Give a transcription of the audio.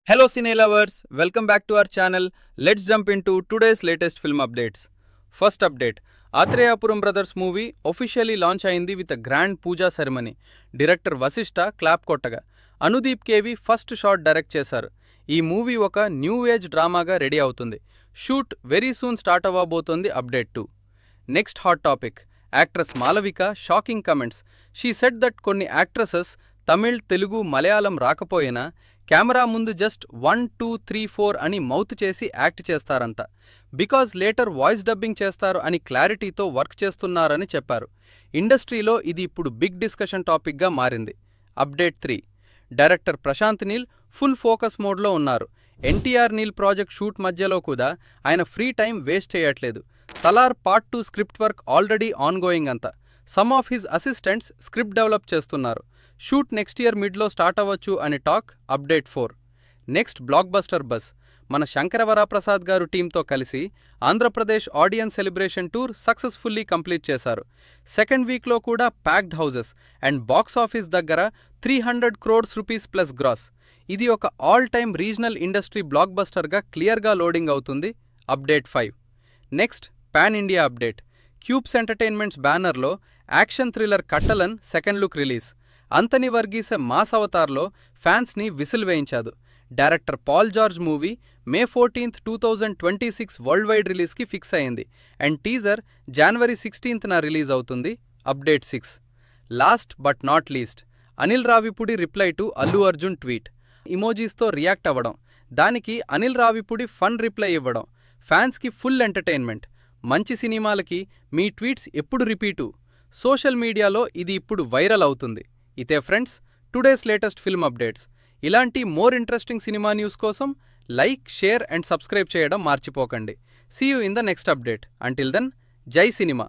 Hello cine lovers, welcome back to our channel. Let's jump into today's latest film updates. First update, Athreyapuram Brothers movie officially launch అయింది with a grand puja ceremony. Director Vasishta clap కొట్టగా Anudeep KV first shot direct చేశారు. ఈ movie ఒక new age డ్రామాగా ready అవుతుంది. Shoot very soon start అవ్వబోతోంది update 2. Next hot topic, actress Malavika shocking comments. She said that కొన్ని actresses Tamil, Telugu, Malayalam రాకపోయినా కెమెరా ముందు జస్ట్ 1 2 3 4 అని మౌత్ చేసి యాక్ట్ చేస్తారంట. బికాజ్ లేటర్ వాయిస్ డబ్బింగ్ చేస్తారు అని క్లారిటీతో వర్క్ చేస్తున్నారని చెప్పారు. ఇండస్ట్రీలో ఇది ఇప్పుడు బిగ్ డిస్కషన్ టాపిక్గా మారింది. Update 3, director Prashanth Neel full focus మోడ్లో ఉన్నారు. ఎన్టీఆర్ నీల్ ప్రాజెక్ట్ షూట్ మధ్యలో కూడా ఆయన ఫ్రీ టైం వేస్ట్ చేయట్లేదు. Salaar part 2 script work already ongoing అంతా. Some of his assistants script develop చేస్తున్నారు. షూట్ నెక్స్ట్ ఇయర్ మిడ్లో స్టార్ట్ అవ్వచ్చు అని talk. Update 4, next blockbuster buzz. మన శంకరవరప్రసాద్ గారు టీంతో కలిసి Andhra Pradesh audience celebration tour successfully complete చేశారు. సెకండ్ వీక్లో కూడా packed houses and box office దగ్గర 300 crores రూపీస్ ప్లస్ గ్రాస్. ఇది ఒక ఆల్ టైమ్ రీజనల్ ఇండస్ట్రీ బ్లాక్ బస్టర్గా క్లియర్గా లోడింగ్ అవుతుంది. Update 5, next pan India update. Cubes entertainments బ్యానర్లో action thriller Kattalan second look release. Antony Varghese mass అవతార్లో ఫ్యాన్స్ని విసిల్ వేయించాదు. Director Paul George movie May 14th, 2026 worldwide రిలీజ్కి ఫిక్స్ అయింది and teaser January 16th release అవుతుంది. Update 6, last but not least, Anil Ravipudi reply to Allu Arjun tweet. ఇమోజీస్తో react అవ్వడం, దానికి అనిల్ రావిపూడి ఫన్ రిప్లై ఇవ్వడం, ఫ్యాన్స్కి ఫుల్ ఎంటర్టైన్మెంట్. మంచి సినిమాలకి మీ ట్వీట్స్ ఎప్పుడు రిపీటు. సోషల్ మీడియాలో ఇది ఇప్పుడు వైరల్ అవుతుంది. ఇతే friends today's latest film updates. ఇలాంటి మోర్ ఇంట్రెస్టింగ్ సినిమా న్యూస్ కోసం లైక్, షేర్ అండ్ సబ్స్క్రైబ్ చేయడం మర్చిపోకండి. See you in the next update. Until then, జై సినిమా.